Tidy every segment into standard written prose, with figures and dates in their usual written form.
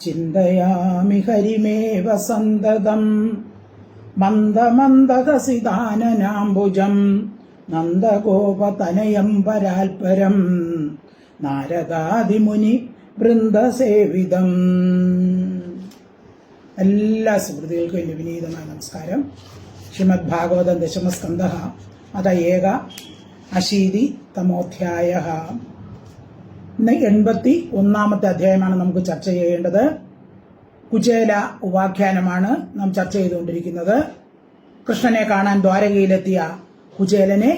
ചിന്തയാമി ഹരിമേവ സന്തതം മന്ദമന്ദഹസിതാനനാംബുജം നന്ദഗോപതനയം പരാൽപരം നാരദാദിമുനി വൃന്ദസേവിതം. എല്ലാ സുഹൃത്തുക്കൾക്കും എൻ്റെ വിനീതമായ നമസ്കാരം. ശ്രീമദ് ഭാഗവതം ദശമസ്കന്ധഃ അത ഏക അശീതിതമോധ്യായ. ഇന്ന് 81-ാമത്തെ അധ്യായമാണ് നമുക്ക് ചർച്ച ചെയ്യേണ്ടത്. കുചേല ഉപാഖ്യാനമാണ് നാം ചർച്ച ചെയ്തുകൊണ്ടിരിക്കുന്നത്. കൃഷ്ണനെ കാണാൻ ദ്വാരകയിലെത്തിയ കുചേലനെ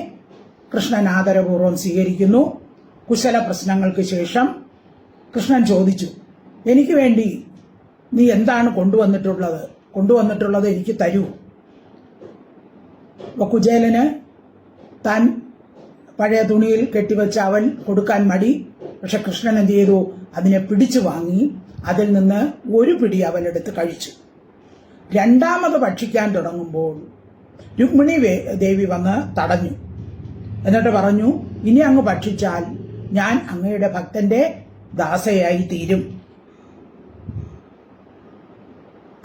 കൃഷ്ണൻ ആദരപൂർവ്വം സ്വീകരിക്കുന്നു. കുശല പ്രശ്നങ്ങൾക്ക് ശേഷം കൃഷ്ണൻ ചോദിച്ചു, എനിക്ക് വേണ്ടി നീ എന്താണ് കൊണ്ടുവന്നിട്ടുള്ളത് എനിക്ക് തരൂ. കുചേലന് താൻ പഴയ തുണിയിൽ കെട്ടിവെച്ച അവൽ കൊടുക്കാൻ മടി. പക്ഷെ കൃഷ്ണൻ എന്ത് ചെയ്തു? അതിനെ പിടിച്ചു വാങ്ങി അതിൽ നിന്ന് ഒരു പിടി അവലെടുത്ത് കഴിച്ചു. രണ്ടാമത് ഭക്ഷിക്കാൻ തുടങ്ങുമ്പോൾ രുക്മിണി ദേവി വന്ന് തടഞ്ഞു. എന്നിട്ട് പറഞ്ഞു, ഇനി അങ്ങ് ഭക്ഷിച്ചാൽ ഞാൻ അങ്ങയുടെ ഭക്തന്റെ ദാസയായി തീരും.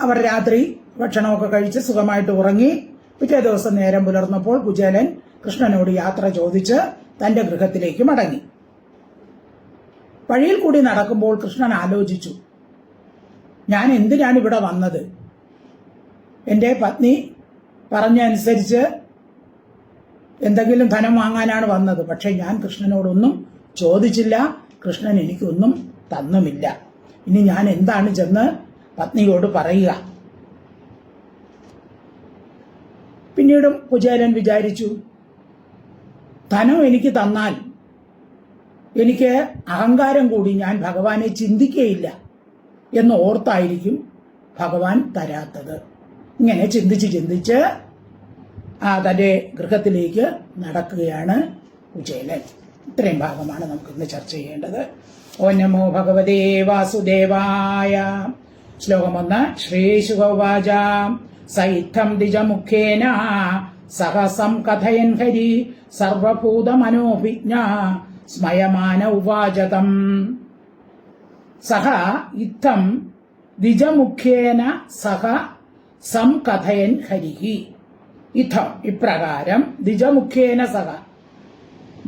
അവർ രാത്രി ഭക്ഷണമൊക്കെ കഴിച്ച് സുഖമായിട്ട് ഉറങ്ങി. പിറ്റേ ദിവസം നേരം പുലർന്നപ്പോൾ കുചേലൻ കൃഷ്ണനോട് യാത്ര ചോദിച്ച് തന്റെ ഗൃഹത്തിലേക്ക് മടങ്ങി. വഴിയിൽ കൂടി നടക്കുമ്പോൾ കൃഷ്ണൻ ആലോചിച്ചു, ഞാൻ എന്തിനാണ് ഇവിടെ വന്നത്? എൻ്റെ പത്നി പറഞ്ഞനുസരിച്ച് എന്തെങ്കിലും ധനം വാങ്ങാനാണ് വന്നത്. പക്ഷെ ഞാൻ കൃഷ്ണനോടൊന്നും ചോദിച്ചില്ല, കൃഷ്ണൻ എനിക്കൊന്നും തന്നുമില്ല. ഇനി ഞാൻ എന്താണ് ചെന്ന് പത്നിയോട് പറയുക? പിന്നീടും കുചേലൻ വിചാരിച്ചു, ധനം എനിക്ക് തന്നാൽ എനിക്ക് അഹങ്കാരം കൂടി ഞാൻ ഭഗവാനെ ചിന്തിക്കുകയില്ല എന്ന് ഓർത്തായിരിക്കും ഭഗവാൻ തരാത്തത്. ഇങ്ങനെ ചിന്തിച്ച് തന്റെ ഗൃഹത്തിലേക്ക് നടക്കുകയാണ് കുചേലൻ. ഇത്രയും ഭാഗമാണ് നമുക്കിന്ന് ചർച്ച ചെയ്യേണ്ടത്. ഓം നമോ ഭഗവതേ വാസുദേവായ. ശ്ലോകം 1. ശ്രീശുകോവാച സൈത്തം ദ്വിജമുഖേന സഹസം കഥയൻ ഹരി സർവഭൂതമനോഭിജ്ഞ സ്മയമാന ഉവാചതം. സഹ ഇത്തം ദ്വിജമുഖേന സഹ സംകഥയൻ ഹരിഹി. ഇത്തം ഇപ്രകാരം ദ്വിജമുഖേന സഹ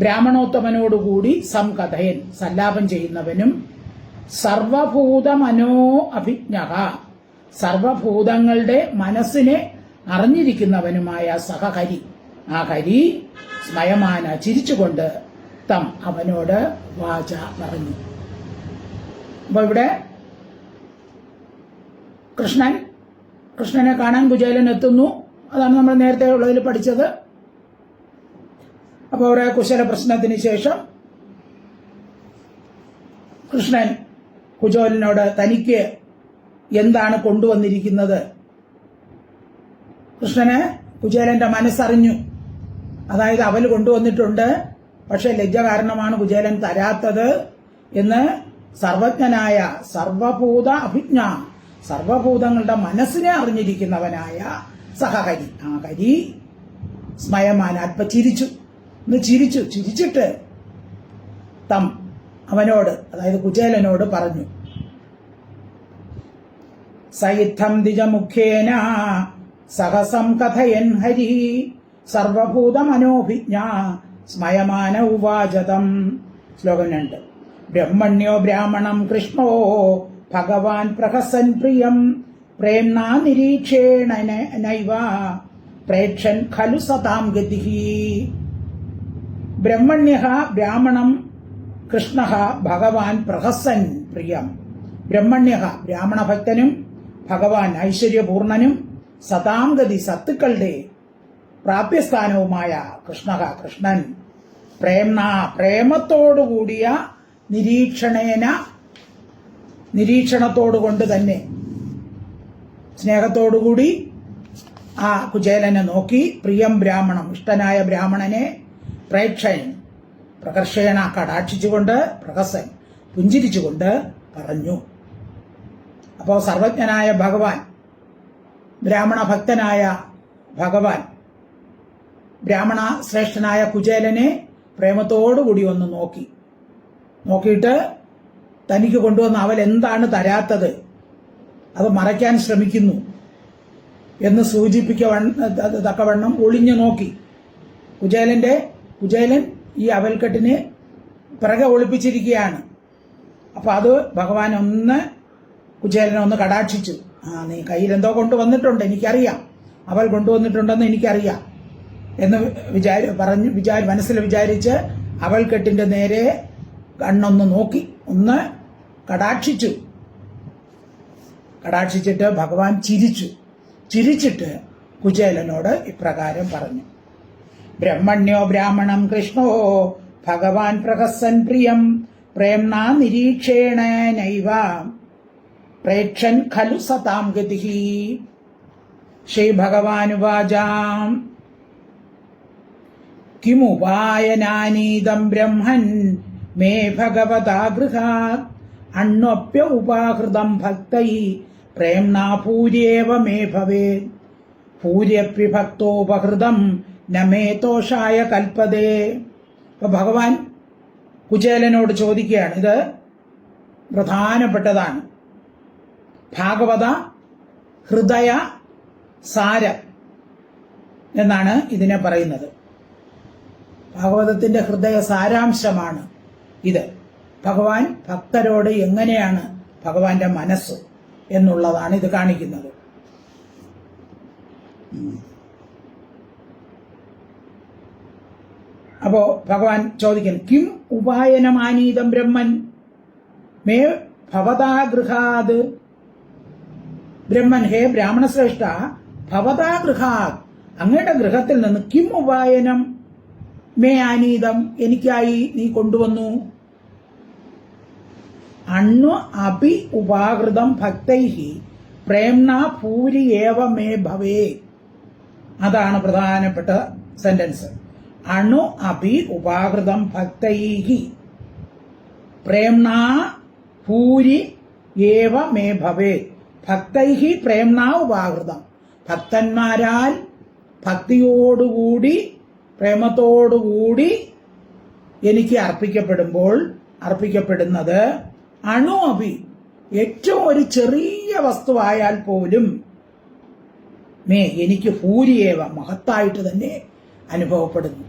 ബ്രാഹ്മണോത്തമനോടുകൂടി സംകഥയൻ സല്ലാപം ചെയ്യുന്നവനും സർവഭൂതമനോ അഭിജ്ഞ സർവഭൂതങ്ങളുടെ മനസ്സിനെ അറിഞ്ഞിരിക്കുന്നവനുമായ സഹഹരി, ആ ഹരി സ്മയമാന ചിരിച്ചുകൊണ്ട് തം അവനോട് വാച പറഞ്ഞു. അപ്പൊ ഇവിടെ കൃഷ്ണനെ കാണാൻ കുചേലൻ എത്തുന്നു. അതാണ് നമ്മൾ നേരത്തെ ഉള്ളതിൽ പഠിച്ചത്. അപ്പോൾ ഒരു കുശല പ്രശ്നത്തിന് ശേഷം കൃഷ്ണൻ കുചേലനോട് തനിക്ക് എന്താണ് കൊണ്ടുവന്നിരിക്കുന്നത്? കൃഷ്ണന് കുചേലന്റെ മനസ്സറിഞ്ഞു. അതായത് അവൽ കൊണ്ടുവന്നിട്ടുണ്ട്, പക്ഷെ ലജ്ജ കാരണമാണ് കുചേലൻ തരാത്തത് എന്ന് സർവജ്ഞനായ സർവഭൂത അഭിജ്ഞ സർവഭൂതങ്ങളുടെ മനസ്സിനെ അറിഞ്ഞിരിക്കുന്നവനായ സഹഹരി, ആ ഹരി സ്മയമാന അല്പ ചിരിച്ചിട്ട് തം അവനോട്, അതായത് കുചേലനോട് പറഞ്ഞു, സയിത്തം ദ്വിജമുഖേന സഹസം കഥയൻ ഹരി സർവഭൂതമനോഭിജ്ഞ സ്മയമാന ഉവാചതം. ശ്ലോകം 2. ബ്രഹ്മണ്യോ ബ്രാഹ്മണം കൃഷ്ണോ ഭഗവാൻ പ്രഹസൻ പ്രിയം പ്രേംണാ നിരീക്ഷേണ നൈവ പ്രേക്ഷൻ ഖലു സതാം ഗതിഃ. ബ്രഹ്മണ്യഃ ബ്രാഹ്മണം കൃഷ്ണഃ ഭഗവാൻ പ്രഹസൻ പ്രിയം. ബ്രഹ്മണ്യഃ ബ്രാഹ്മണഭക്തനും ഭഗവാൻ ഐശ്വര്യപൂർണനും സതാം ഗതി സത്തുക്കളുടെ പ്രാപ്യസ്ഥാനവുമായ കൃഷ്ണൻ പ്രേമത്തോടുകൂടിയ നിരീക്ഷണത്തോടുകൊണ്ട് തന്നെ സ്നേഹത്തോടുകൂടി ആ കുചേലനെ നോക്കി പ്രിയം ബ്രാഹ്മണം ഇഷ്ടനായ ബ്രാഹ്മണനെ പ്രകർഷേണ കടാക്ഷിച്ചുകൊണ്ട് പ്രഹസൻ പുഞ്ചിരിച്ചുകൊണ്ട് പറഞ്ഞു. അപ്പോൾ സർവജ്ഞനായ ഭഗവാൻ, ബ്രാഹ്മണ ഭക്തനായ ഭഗവാൻ ബ്രാഹ്മണ ശ്രേഷ്ഠനായ കുചേലനെ പ്രേമത്തോടുകൂടി ഒന്ന് നോക്കിയിട്ട് തനിക്ക് കൊണ്ടുവന്ന അവൽ എന്താണ് തരാത്തത്, അത് മറയ്ക്കാൻ ശ്രമിക്കുന്നു എന്ന് തക്കവണ്ണം ഒളിഞ്ഞു നോക്കി. കുചേലൻ ഈ അവൽക്കെട്ടിന് പിറകെ ഒളിപ്പിച്ചിരിക്കുകയാണ്. അപ്പൊ അത് ഭഗവാൻ കുചേലനെ ഒന്ന് കടാക്ഷിച്ചു. നീ കയ്യിലെന്തോ കൊണ്ടുവന്നിട്ടുണ്ട്, എനിക്കറിയാം, അവൾ കൊണ്ടുവന്നിട്ടുണ്ടെന്ന് എനിക്കറിയാം എന്ന് മനസ്സിൽ വിചാരിച്ച് അവൽക്കെട്ടിന്റെ നേരെ കണ്ണൊന്ന് നോക്കി, ഒന്ന് കടാക്ഷിച്ചിട്ട് ഭഗവാൻ ചിരിച്ചിട്ട് കുചേലനോട് ഇപ്രകാരം പറഞ്ഞു: ബ്രഹ്മണ്യോ ബ്രാഹ്മണം കൃഷ്ണോ ഭഗവാൻ പ്രഹസൻ പ്രിയം പ്രേംണാ നിരീക്ഷേണ നൈവ പ്രേക്ഷൻ ഖലു സതാം ഗതിഹി. Shri ഭഗവാനുവാചാം കിമുപായനാനീതം Brahman may ഭഗവതാ ഗൃഹാത് അണ്വപ്യ ഉപാഹൃതം ഭക്തൈ പ്രേംണാ ഭൂര്യേവ may ഭവേത് ഭൂര്യപ്യ ഭക്തോപഹൃതം നമേ തോഷായ കൽപ്പതേ. അപ്പൊ ഭഗവാൻ കുചേലനോട് ചോദിക്കുകയാണ്. ഇത് പ്രധാനപ്പെട്ടതാണ്. ഭാഗവത ഹൃദയ സാരം എന്നാണ് ഇതിനെ പറയുന്നത്. ഭാഗവതത്തിന്റെ ഹൃദയ സാരാംശമാണ് ഇത്. ഭഗവാൻ ഭക്തരോട് എങ്ങനെയാണ് ഭഗവാന്റെ മനസ്സ് എന്നുള്ളതാണ് ഇത് കാണിക്കുന്നത്. അപ്പോ ഭഗവാൻ ചോദിക്കുന്നു: കിം ഉപായനമാനീതം ബ്രഹ്മൻ മേ ഭവതാ ഗൃഹാത്. ബ്രഹ്മൻ, ഹേ ബ്രാഹ്മണശ്രേഷ്ഠ, ഭവതാ ഗൃഹാത്, അങ്ങയുടെ ഗൃഹത്തിൽ നിന്ന് കിം ഉപായനം മേ ആനീതം, എനിക്കായി നീ കൊണ്ടുവന്നു. അണ്വ അഭി ഉപാകൃതം ഭക്തൈഹി പ്രേംണ ഭൂരി ഏവ മേ ഭവേ. അതാണ് പ്രധാനപ്പെട്ട സെന്റൻസ്. അണു അഭി ഉപാകൃതം ഭക്തൈഹി പ്രേംണ ഭൂരി ഏവ മേ ഭവേ. ഭക്തൈഹി പ്രേംണ ഉപാകൃതം, ഭക്തന്മാരാൽ ഭക്തിയോടുകൂടി പ്രേമത്തോടുകൂടി എനിക്ക് അർപ്പിക്കപ്പെടുന്നത് അണു അഭി, ഏറ്റവും ഒരു ചെറിയ വസ്തുവായാൽ പോലും എനിക്ക് ഭൂരിയേവ, മഹത്തായിട്ട് തന്നെ അനുഭവപ്പെടുന്നു.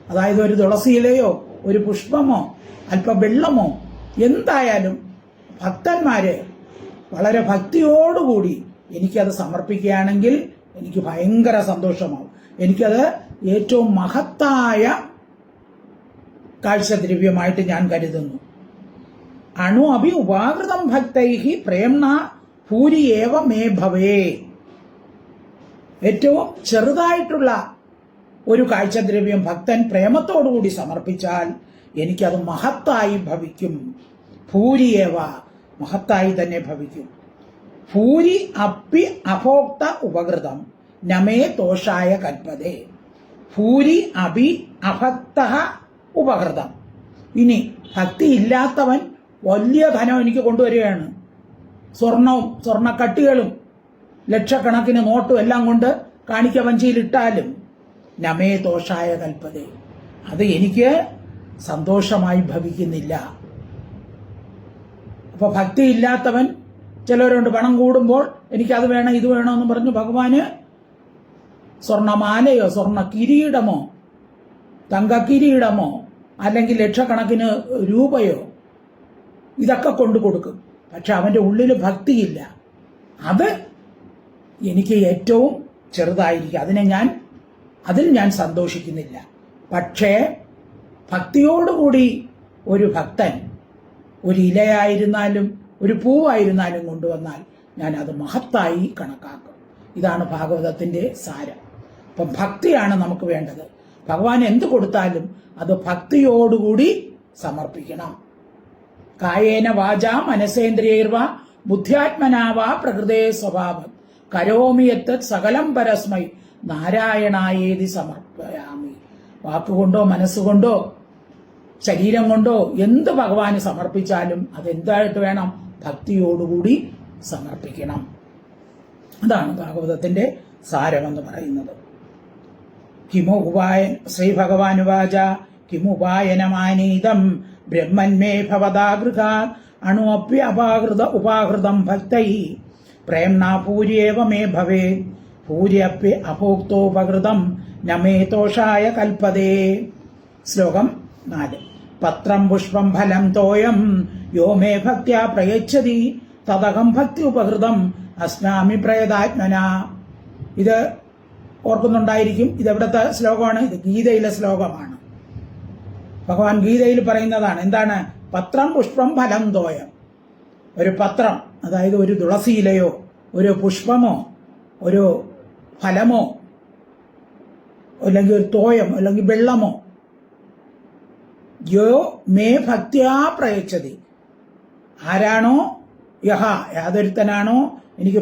അതായത് ഒരു തുളസിയിലയോ ഒരു പുഷ്പമോ അല്പ വെള്ളമോ എന്തായാലും ഭക്തന്മാര് വളരെ ഭക്തിയോടുകൂടി എനിക്കത് സമർപ്പിക്കുകയാണെങ്കിൽ എനിക്ക് ഭയങ്കര സന്തോഷമാവും. എനിക്കത് ഏറ്റവും മഹത്തായ കാഴ്ചദ്രവ്യമായിട്ട് ഞാൻ കരുതുന്നു. അണു അഭി ഉപാകൃതം ഭക്തൈഹി പ്രേംണ ഭൂരി ഏവ മേ ഭവേ. ഏറ്റവും ചെറുതായിട്ടുള്ള ഒരു കാഴ്ചദ്രവ്യം ഭക്തൻ പ്രേമത്തോടുകൂടി സമർപ്പിച്ചാൽ എനിക്കത് മഹത്തായി ഭവിക്കും. ഭൂരിയേവ, മഹത്തായി തന്നെ ഭവിക്കും. ഭൂരി അപ്പി അഭോക്ത ഉപകൃതം നമേ ദോഷായ കൽപ്പതേ. ഭൂരി അഭി അഭക്ത ഉപകൃതം. ഇനി ഭക്തിയില്ലാത്തവൻ വലിയ ധനം എനിക്ക് കൊണ്ടുവരികയാണ്, സ്വർണവും സ്വർണക്കട്ടികളും ലക്ഷക്കണക്കിന് നോട്ടും എല്ലാം കൊണ്ട് കാണിക്ക വഞ്ചിയിലിട്ടാലും നമേ ദോഷായ കൽപ്പതേ, അത് എനിക്ക് സന്തോഷമായി ഭവിക്കുന്നില്ല. അപ്പൊ ഭക്തിയില്ലാത്തവൻ, ചിലരുണ്ട് പണം കൂടുമ്പോൾ എനിക്കത് വേണം ഇത് വേണമെന്ന് പറഞ്ഞു ഭഗവാന് സ്വർണമാലയോ സ്വർണ കിരീടമോ തങ്കക്കിരീടമോ അല്ലെങ്കിൽ ലക്ഷക്കണക്കിന് രൂപയോ ഇതൊക്കെ കൊണ്ടു കൊടുക്കും. പക്ഷെ അവന്റെ ഉള്ളിൽ ഭക്തിയില്ല. അത് എനിക്ക് ഏറ്റവും ചെറുതായിരിക്കും. അതിൽ ഞാൻ സന്തോഷിക്കുന്നില്ല. പക്ഷേ ഭക്തിയോടുകൂടി ഒരു ഭക്തൻ ഒരു ഇലയായിരുന്നാലും ഒരു പൂവായിരുന്നാലും കൊണ്ടുവന്നാൽ ഞാൻ അത് മഹത്തായി കണക്കാക്കും. ഇതാണ് ഭാഗവതത്തിന്റെ സാരം. അപ്പം ഭക്തിയാണ് നമുക്ക് വേണ്ടത്. ഭഗവാൻ എന്ത് കൊടുത്താലും അത് ഭക്തിയോടുകൂടി സമർപ്പിക്കണം. കായേന വാചാ മനസേന്ദ്രിയൈർവ ബുദ്ധ്യാത്മനാവാ പ്രകൃതേ സ്വഭാവം കരോമി യത്തത് സകലം പരസ്മൈ നാരായണായേതി സമർപ്പയാമി. വാക്കുകൊണ്ടോ മനസ്സുകൊണ്ടോ ശരീരം കൊണ്ടോ എന്ത് ഭഗവാന് സമർപ്പിച്ചാലും അതെന്തായിട്ട് വേണം? ഭക്തിയോടുകൂടി സമർപ്പിക്കണം. അതാണ് ഭാഗവതത്തിന്റെ സാരമെന്ന് പറയുന്നത്. കിമോ ഉപായ ശ്രീ ഭഗവാനുവാച കിമുപായനമാനീതം ബ്രഹ്മന്മേ ഭവദാഗൃഹാത് അണുഅപ്യപാകൃത ഉപാകൃതം ഭക്തൈ പ്രേംണാ പൂര്യേവ മേ ഭവേ പൂര്യപ്യ അഭോക്തോപകൃതം നമേ തോഷായ കൽപ്പതേ. ശ്ലോകം 4. പത്രം പുഷ്പം ഫലം തോയം യോ മേ ഭക്ത്യാ പ്രയച്ഛതി തദഹം ഭക്തി ഉപകൃതം അസ്നാമി പ്രയതാത്മന. ഇത് ഓർക്കുന്നുണ്ടായിരിക്കും. ഇതെവിടുത്തെ ശ്ലോകമാണ്? ഇത് ഗീതയിലെ ശ്ലോകമാണ്. ഭഗവാൻ ഗീതയിൽ പറയുന്നതാണ്. എന്താണ്? പത്രം പുഷ്പം ഫലം തോയം. ഒരു പത്രം, അതായത് ഒരു തുളസിയിലയോ ഒരു പുഷ്പമോ ഒരു ഫലമോ അല്ലെങ്കിൽ ഒരു തോയം അല്ലെങ്കിൽ വെള്ളമോ യോ മേ ഭക്തിയാ പ്രയച്ഛതി, ആരാണോ യഹ യാതൊരുത്തനാണോ എനിക്ക്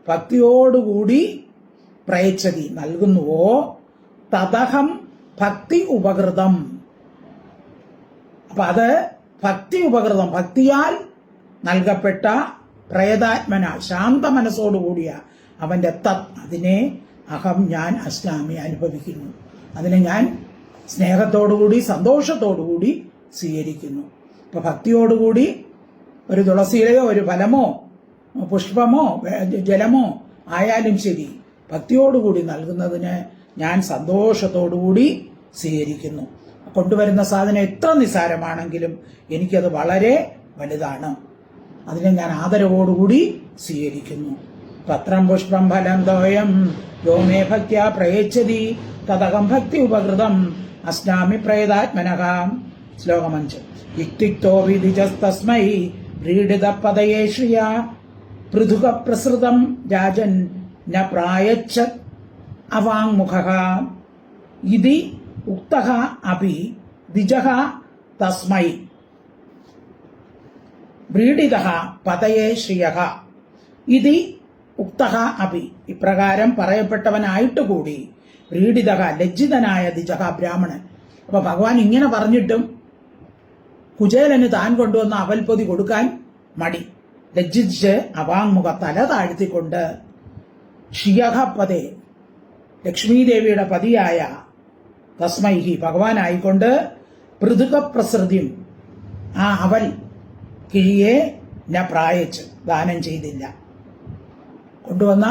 ഭക്തിയോടുകൂടി പ്രയച്ഛതി നൽകുന്നുവോ തദഹം ഭക്തി ഉപകൃതം. അപ്പൊ അത് ഭക്തി ഉപകൃതം, ഭക്തിയാൽ നൽകപ്പെട്ട പ്രയതാത്മന ശാന്ത മനസ്സോടുകൂടിയ അവന്റെ അതിനെ അഹം ഞാൻ അസ്നാമി അനുഭവിക്കുന്നു. അതിനെ ഞാൻ സ്നേഹത്തോടുകൂടി സന്തോഷത്തോടുകൂടി സ്വീകരിക്കുന്നു. ഇപ്പൊ ഭക്തിയോടുകൂടി ഒരു തുളസിയിലയോ ഒരു ഫലമോ പുഷ്പമോ ജലമോ ആയാലും ശരി, ഭക്തിയോടുകൂടി നൽകുന്നതിന് ഞാൻ സന്തോഷത്തോടുകൂടി സ്വീകരിക്കുന്നു. കൊണ്ടുവരുന്ന സാധനം എത്ര നിസ്സാരമാണെങ്കിലും എനിക്കത് വളരെ വലുതാണ്. അതിനെ ഞാൻ ആദരവോടുകൂടി സ്വീകരിക്കുന്നു. പത്രം പുഷ്പം ഫലം തോയം യോ മേ ഭക്ത്യാ പ്രയച്ഛതി തദഹം ഭക്തി ഉപകൃതം അസ്നാമി പ്രേതാത്മനഃ. ശ്ലോകം 5. യുക്തിക്തോ വിദിജസ്തസ്മൈ വ്രീഡിത പദയേ ശ്രിയാ പൃഥുക പ്രസൃതം രാജൻ ന പ്രായച്ഛത് അവാങ്മുഖഃ ഇതി ഉക്തഃ അപി ദ്വിജഃ തസ്മൈ വ്രീഡിതഃ പദയേ ശ്രിയഃ ഇതി ഉക്തഃ അപി. ഇപ്രകാരം പറയപ്പെട്ടവനായിട്ട് കൂടി വ്രീഡിതഃ ലജ്ജിതനായ ദ്വിജഃ ബ്രാഹ്മണൻ. അപ്പൊ ഭഗവാൻ ഇങ്ങനെ പറഞ്ഞിട്ടും കുചേലന് താൻ കൊണ്ടുവന്ന അവൽപ്പൊതി കൊടുക്കാൻ മടി. ലജ്ജിച്ച് അവാങ്മുഖ തല താഴ്ത്തിക്കൊണ്ട് ഷിയഃ പദേ ലക്ഷ്മീദേവിയുടെ പതിയായ തസ്മൈഹി ഭഗവാനായിക്കൊണ്ട് പൃഥുക പ്രസൃതിയും ആ അവൽ കിഴിയെ ന പ്രായച്ച് ദാനം ചെയ്തില്ല. കൊണ്ടുവന്ന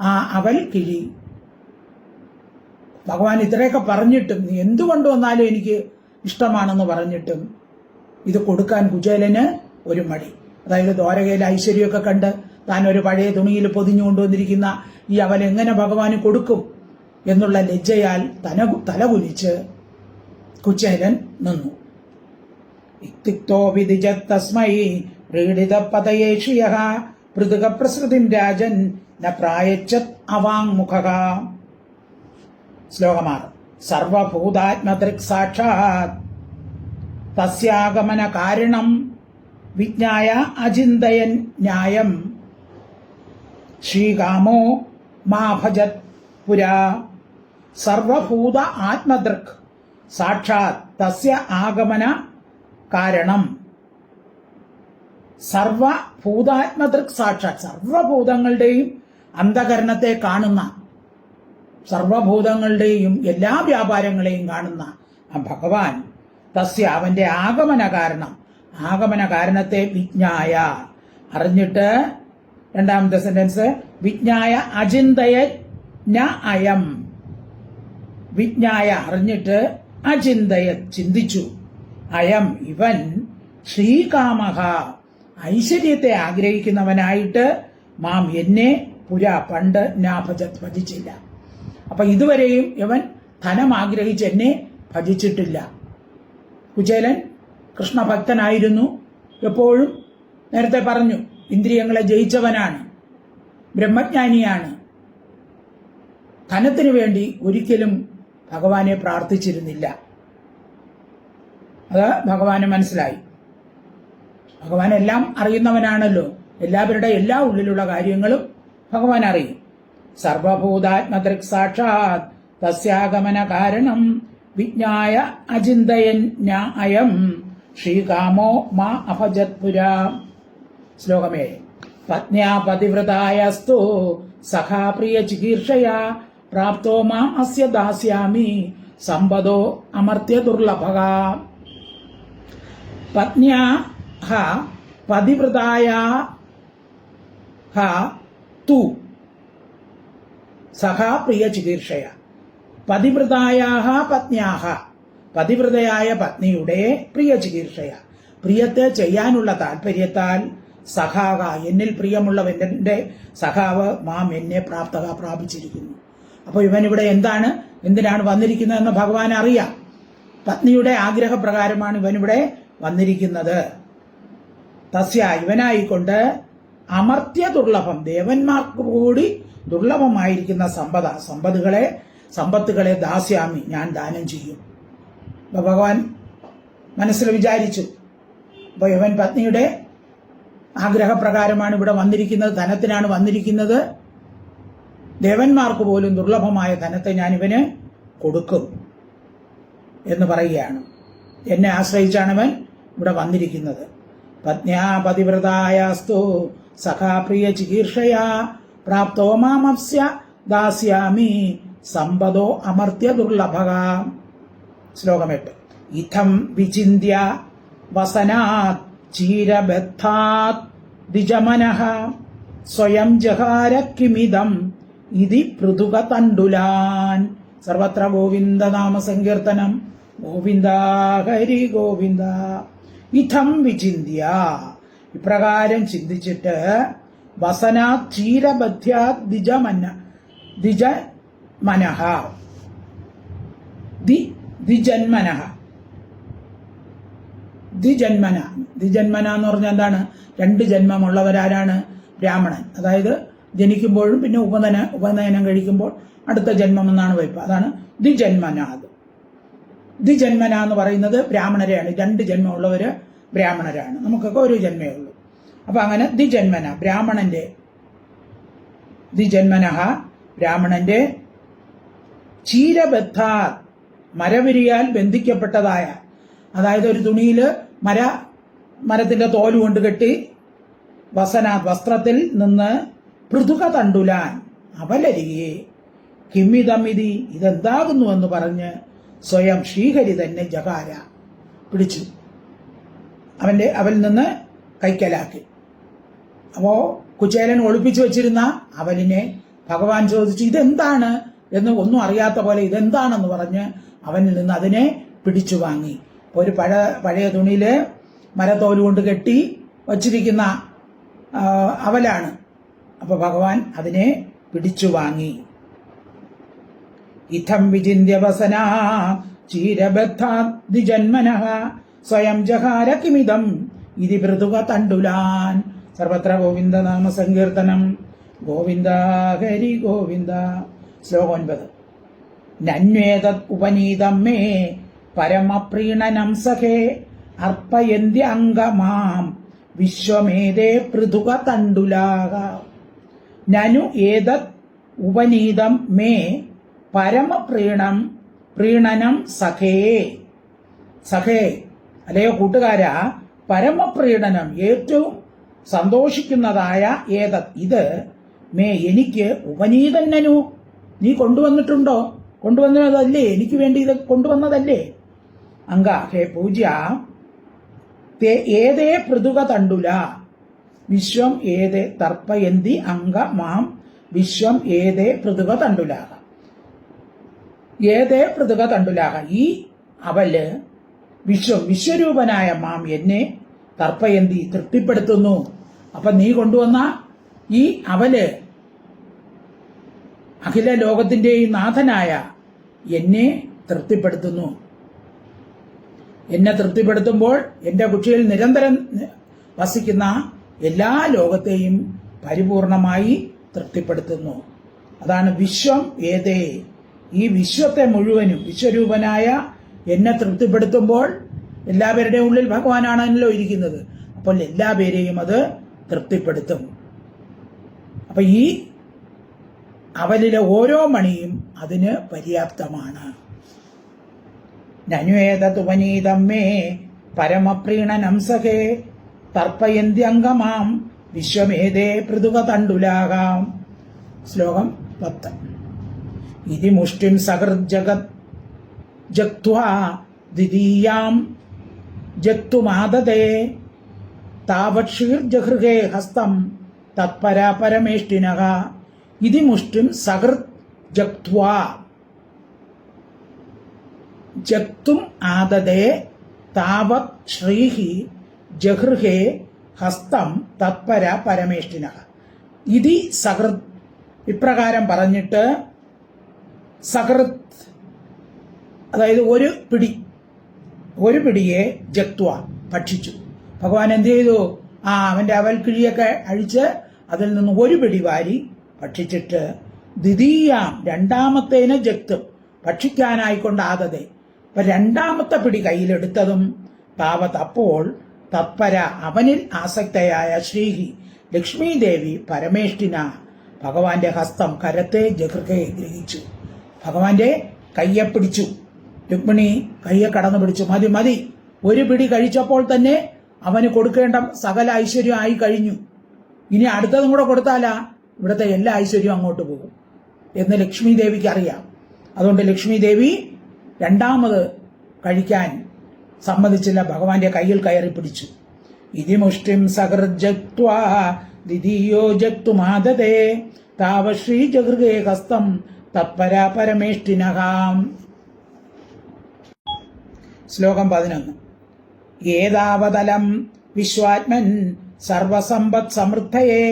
ആ അവൽ കിഴി ഭഗവാൻ ഇത്രയൊക്കെ പറഞ്ഞിട്ടും, നീ എന്തു കൊണ്ടുവന്നാലും എനിക്ക് ഇഷ്ടമാണെന്ന് പറഞ്ഞിട്ടും ഇത് കൊടുക്കാൻ കുചേലന് ഒരു മടി. അതായത് ദ്വാരകയിലെ ഐശ്വര്യമൊക്കെ കണ്ട് താൻ ഒരു പഴയ തുണിയിൽ പൊതിഞ്ഞു കൊണ്ടുവന്നിരിക്കുന്ന ഈ അവൽ എങ്ങനെ ഭഗവാന് കൊടുക്കും എന്നുള്ള ലജ്ജയാൽ തലകുനിച്ച് കുചേലൻ നിന്നു. ഇക്തിക്തോ വിദിജത് തസ്മൈ വ്രീഡിത പദയേ ശ്രിയഃ പൃഥുക പ്രസൃതിം രാജൻ ന പ്രായച്ഛത് അവാങ്മുഖഃ. ശ്ലോകം 6. സർവഭൂതാത്മദൃക് സാക്ഷാത് തസ്യാഗമന കാരണം വിജ്ഞായ അചിന്തയൻ ന്യായം ശ്രീകാമോ മാ ഭജത് പുരാ. സർവഭൂത ആത്മദൃക് സാക്ഷാത് തസ്യ ആഗമന കാരണം. സർവഭൂതാത്മദൃക് സാക്ഷാത് സർവഭൂതങ്ങളുടെയും അന്ധകരണത്തെ കാണുന്ന, സർവഭൂതങ്ങളുടെയും എല്ലാ വ്യാപാരങ്ങളെയും കാണുന്ന ആ ഭഗവാൻ തസ്യ അവന്റെ ആഗമന കാരണം, ആഗമന കാരണത്തെ വിജ്ഞായ അറിഞ്ഞിട്ട്, രണ്ടാമത്തെ സെന്റൻസ് വിജ്ഞായ അചിന്തയ ന അയം. വിജ്ഞായ അറിഞ്ഞിട്ട് അചിന്തയ ചിന്തിച്ചു, അയം ഇവൻ ശ്രീകാമഹ ഐശ്വര്യത്തെ ആഗ്രഹിക്കുന്നവനായിട്ട് മാം എന്നെ പുരാ പണ്ട് നാഭജത് ഭജിച്ചില്ല. അപ്പൊ ഇതുവരെയും ഇവൻ ധനം ആഗ്രഹിച്ച് എന്നെ ഭജിച്ചിട്ടില്ല. കുചേലൻ കൃഷ്ണഭക്തനായിരുന്നു. എപ്പോഴും നേരത്തെ പറഞ്ഞു ഇന്ദ്രിയങ്ങളെ ജയിച്ചവനാണ്, ബ്രഹ്മജ്ഞാനിയാണ്. ധനത്തിനു വേണ്ടി ഒരിക്കലും ഭഗവാനെ പ്രാർത്ഥിച്ചിരുന്നില്ല. അത് ഭഗവാന് മനസ്സിലായി. ഭഗവാൻ എല്ലാം അറിയുന്നവനാണല്ലോ. എല്ലാവരുടെ എല്ലാ ഉള്ളിലുള്ള കാര്യങ്ങളും ഭഗവാൻ അറിയും. സർവഭൂതാത്മദൃക് സാക്ഷാത് തസ്യാഗമന കാരണം വിജ്ഞായ അചിന്തയൻ അയം ശ്രീകാമോ മാ അഭജത് പുരാ. ശ്ലോകം 7. പത്ന്യാ പതിവ്രതായസ്തു സഖാ പ്രിയ ചികീർഷയാ പ്രാപ്തോ മാം അസ്യ ദാസ്യാമി സമ്പദോ അമർത്യ ദുർലഭക. പത്ന്യാഹ പതിവ്രതായാഹ തു സഹ പ്രിയ ചികീർഷയ. പതിവ്രതായാഹ പത്ന്യാഹ, പതിവ്രതയായ പത്നിയുടെ പ്രിയ ചികീർഷയ, പ്രിയത്തെ ചെയ്യാനുള്ള താല്പര്യത്താൽ സഖാക, എന്നിൽ പ്രിയമുള്ളവന്റെ സഖാവ് മാം എന്നെ പ്രാപിച്ചിരിക്കുന്നു. അപ്പോൾ ഇവനിവിടെ എന്തിനാണ് വന്നിരിക്കുന്നതെന്ന് ഭഗവാൻ അറിയാം. പത്നിയുടെ ആഗ്രഹപ്രകാരമാണ് ഇവനിവിടെ വന്നിരിക്കുന്നത്. തസ്യ, ഇവനായിക്കൊണ്ട് അമർത്യ ദുർലഭം, ദേവന്മാർക്ക് കൂടി ദുർലഭമായിരിക്കുന്ന സമ്പത്തുകളെ ദാസ്യാമി, ഞാൻ ദാനം ചെയ്യും. അപ്പൊ ഭഗവാൻ മനസ്സിൽ വിചാരിച്ചു, അപ്പൊ ഇവൻ പത്നിയുടെ ആഗ്രഹപ്രകാരമാണ് ഇവിടെ വന്നിരിക്കുന്നത്, ധനത്തിനാണ് വന്നിരിക്കുന്നത്. ദേവന്മാർക്ക് പോലും ദുർലഭമായ ധനത്തെ ഞാൻ ഇവന് കൊടുക്കും എന്ന് പറയുകയാണ്. എന്നെ ആശ്രയിച്ചാണ് ഇവൻ ഇവിടെ വന്നിരിക്കുന്നത്. പത്ന്യാ പതിവ്രതായാസ്തു സഖാ പ്രിയ ചികീർഷയാ പ്രാപ്തോ മാമസ്യ ദാസ്യാമി സമ്പദോ അമർത്യ ദുർലഭക. ശ്ലോകം 8. ഇഥം വിചിന്യ വസനാത് ചീരബദ്ധാത് ദ്വിജമനഃ സ്വയം ജഹാര കിമിദം ഇതി പൃഥുക തണ്ടുലാൻ. സർവത്ര ഗോവിന്ദ നാമ സങ്കീർത്തനം. ഗോവിന്ദ ഹരി ഗോവിന്ദ. ഇഥം വിചിന്യ, ഇപ്രകാരം ചിന്തിച്ചിട്ട്, വസനാത് ക്ഷീരബദ്ധ്യാത് ദ്വിജമനഃ ദ്വിജന്മന എന്ന് പറഞ്ഞാൽ എന്താണ്? 2 ജന്മമുള്ളവരാരാണ്? ബ്രാഹ്മണൻ. അതായത് ജനിക്കുമ്പോഴും പിന്നെ ഉപനയനം കഴിക്കുമ്പോൾ അടുത്ത ജന്മം എന്നാണ് വയ്പ. അതാണ് ദ്വിജന്മന. ദ്വിജന്മന എന്ന് പറയുന്നത് ബ്രാഹ്മണരെയാണ്. 2 ജന്മമുള്ളവര് ബ്രാഹ്മണരാണ്. നമുക്കൊക്കെ ഒരു ജന്മേ ഉള്ളൂ. അപ്പൊ അങ്ങനെ ദ്വിജന്മന, ബ്രാഹ്മണന്റെ ചീരബദ്ധ, മരവിരിയാൽ ബന്ധിക്കപ്പെട്ടതായ, അതായത് ഒരു തുണിയിൽ മരത്തിന്റെ തോല് കൊണ്ട് കെട്ടി, വസ്ത്രത്തിൽ നിന്ന് പൃഥുക തണ്ടുലാൻ, അവലരികെ കിമ്മിതമിതി, ഇതെന്താകുന്നുവെന്ന് പറഞ്ഞ് സ്വയം ശ്രീഹരി തന്നെ ജകാര, പിടിച്ചു, അവനിൽ നിന്ന് കൈക്കലാക്കി. അപ്പോ കുചേലൻ ഒളിപ്പിച്ചു വെച്ചിരുന്ന അവലിനെ ഭഗവാൻ ചോദിച്ചു, ഇതെന്താണ് എന്ന് ഒന്നും അറിയാത്ത പോലെ ഇതെന്താണെന്ന് പറഞ്ഞ് അവനിൽ നിന്ന് അതിനെ പിടിച്ചു വാങ്ങി. ഒരു പഴയ തുണിയില് മരത്തോല് കൊണ്ട് കെട്ടി വച്ചിരിക്കുന്ന അവലാണ്. അപ്പൊ ഭഗവാൻ അതിനെ പിടിച്ചു വാങ്ങി. ഇഥം വിചിന്യവസനാ ചീരബദ്ധാദ്വിജന്മനഃ സ്വയം ജഹാര കിമിദം ഇതി പൃഥുക തണ്ടുലാൻ. സർവത്ര ഗോവിന്ദ നാമ സങ്കീർത്തനം. ഗോവിന്ദ ഹരി ഗോവിന്ദ. ശ്ലോകം 9. നന്വേതത് ഉപനീതം മേ പരമപ്രീണനം സഖേ അർപ്പയന്ത്യംഗമാം വിശ്വമേതേ പൃഥുക തണ്ടുലാക. നനു ഏതത് ഉപനീതം മേ പരമപ്രീണനം സഖേ. സഖേ അല്ലയോ കൂട്ടുകാരാ, പരമപ്രീണനം ഏറ്റവും സന്തോഷിക്കുന്നതായ ഏതത് ഇത് മേ എനിക്ക് ഉപനീതന്നനു നീ കൊണ്ടുവന്നിട്ടുണ്ടോ? കൊണ്ടുവന്നതല്ലേ, എനിക്ക് വേണ്ടി ഇത് കൊണ്ടുവന്നതല്ലേ? അങ്ക ഹേ പൂജ്യ ഏതേ പൃഥുക തണ്ടുല വിശ്വം ഏതേ തർപ്പയന്തി അങ്ക മാം വിശ്വം ഏതേ പൃഥുക തണ്ടുലാക. ഏതേ പൃഥുക തണ്ടുലാക, ഈ അവല് വിശ്വരൂപനായ മാം എന്നെ തർപ്പയന്തി തൃപ്തിപ്പെടുത്തുന്നു. അപ്പൊ നീ കൊണ്ടുവന്ന ഈ അവല് അഖില ലോകത്തിന്റെയും നാഥനായ എന്നെ തൃപ്തിപ്പെടുത്തുന്നു. എന്നെ തൃപ്തിപ്പെടുത്തുമ്പോൾ എന്റെ കുക്ഷിയിൽ നിരന്തരം വസിക്കുന്ന എല്ലാ ലോകത്തെയും പരിപൂർണമായി തൃപ്തിപ്പെടുത്തുന്നു. അതാണ് വിശ്വം ഏതേ. ഈ വിശ്വത്തെ മുഴുവനും വിശ്വരൂപനായ എന്നെ തൃപ്തിപ്പെടുത്തുമ്പോൾ എല്ലാവരുടെയും ഉള്ളിൽ ഭഗവാനാണല്ലോ ഇരിക്കുന്നത്. അപ്പോൾ എല്ലാ പേരെയും അത് തൃപ്തിപ്പെടുത്തും. അപ്പൊ ഈ അവലിലെ ഓരോ മണിയും അതിന് പര്യാപ്തമാണ്. നന്വേതതുപനീതം മേ പരമപ്രീണനം സഖേ തർപ്പയന്ത്യംഗമാം വിശ്വമേതേ പൃഥുക തണ്ടുലാകാം. ശ്ലോകം 10. ഇതി മുഷ്ടിം സഹൃജഗത് ജക്ത്വാ ദ്വിതീയാം ജക്തുമാദതേ താവക്ഷീർജഹൃഹേ ഹസ്തം തത്പരാ പരമേഷ്ടിനഃ ഇതി മുഷ്ടിം സഹൃത് ജക്ത്വാ ജക്തും ആദതേ താവത് ശ്രീഹി ജഹൃഹേ ഹസ്തം തത്പര പരമേഷ്ടിനഃ ഇതി സഹൃത് ഇപ്രകാരം പറഞ്ഞിട്ട് സഹൃത് അതായത് ഒരു പിടിയെ ജക്ത്വ ഭക്ഷിച്ചു. ഭഗവാൻ എന്ത് ചെയ്തു? അവന്റെ അവൽക്കിഴിയൊക്കെ അഴിച്ച് അതിൽ നിന്ന് ഒരു പിടി വാരി ഭക്ഷിച്ചിട്ട് ദ്വിതീയാം രണ്ടാമത്തേനെ ജക്തും ഭക്ഷിക്കാനായിക്കൊണ്ട് ആദതേ അപ്പൊ രണ്ടാമത്തെ പിടി കയ്യിലെടുത്തതും താവത് അപ്പോൾ തത്പര അവനിൽ ആസക്തയായ ശ്രീഹി ലക്ഷ്മി ദേവി പരമേഷ്ടിന ഭഗവാന്റെ ഹസ്തം കരത്തെ ജഗൃഹയെ ഗ്രഹിച്ചു. ഭഗവാന്റെ കയ്യെ പിടിച്ചു. രുക്മിണി കയ്യെ കടന്നു പിടിച്ചു. മതി ഒരു പിടി കഴിച്ചപ്പോൾ തന്നെ അവന് കൊടുക്കേണ്ട സകല ഐശ്വര്യം ആയി കഴിഞ്ഞു. ഇനി അടുത്തതും കൂടെ കൊടുത്താലാ ഇവിടുത്തെ എല്ലാ ഐശ്വര്യവും അങ്ങോട്ട് പോകും എന്ന് ലക്ഷ്മി ദേവിക്ക് അറിയാം. അതുകൊണ്ട് ലക്ഷ്മി ദേവി രണ്ടാമത് കഴിക്കാൻ സമ്മതിച്ചില്ല. ഭഗവാന്റെ കയ്യിൽ കയറി പിടിച്ചു. ഇതി മുഷ്ടിം സഹൃജക്ത്വാ ദ്വിതീയോ ജക്തുമാദതേ താവശ്രീ ജഗൃഹേ ഹസ്തം തത്പരാ പരമേഷ്ടിനഃ. ശ്ലോകം 11. ഏതാവതലം വിശ്വാത്മൻ സർവസമ്പത് സമൃദ്ധയേ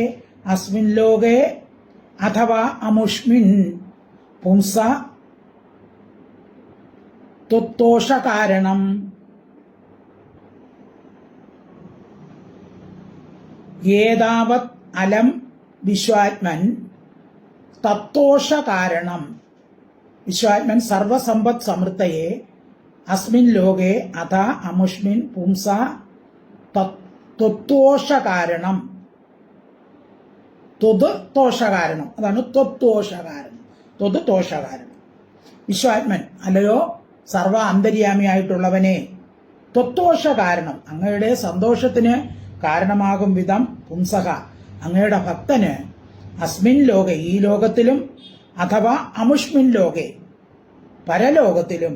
അസ്മിൻ ലോകേ അഥവാ അമുഷ്മിൻ പുംസ ത്വത്തോഷകാരണം. ഏതാവത് അലം വിശ്വാത്മൻ തത്തോഷകാരണം. വിശ്വാത്മൻ സർവസമ്പത് സമൃദ്ധയെ അസ്മിൻ ലോകേ അഥ അമുഷ്മിൻ പുംസ ത്വത്തോഷകാരണം. ത്വദോഷകാരണം അതാണ് ത്വത്തോഷകാരണം. ത്വദോഷകാരണം. വിശ്വാത്മൻ അല്ലയോ സർവ അന്തര്യാമിയായിട്ടുള്ളവനെ ത്വത്തോഷകാരണം അങ്ങയുടെ സന്തോഷത്തിന് കാരണമാകും വിധം പുംസക അങ്ങയുടെ ഭക്തന് അസ്മിൻ ലോകെ ഈ ലോകത്തിലും അഥവാ അമുഷ്മിൻ ലോകെ പരലോകത്തിലും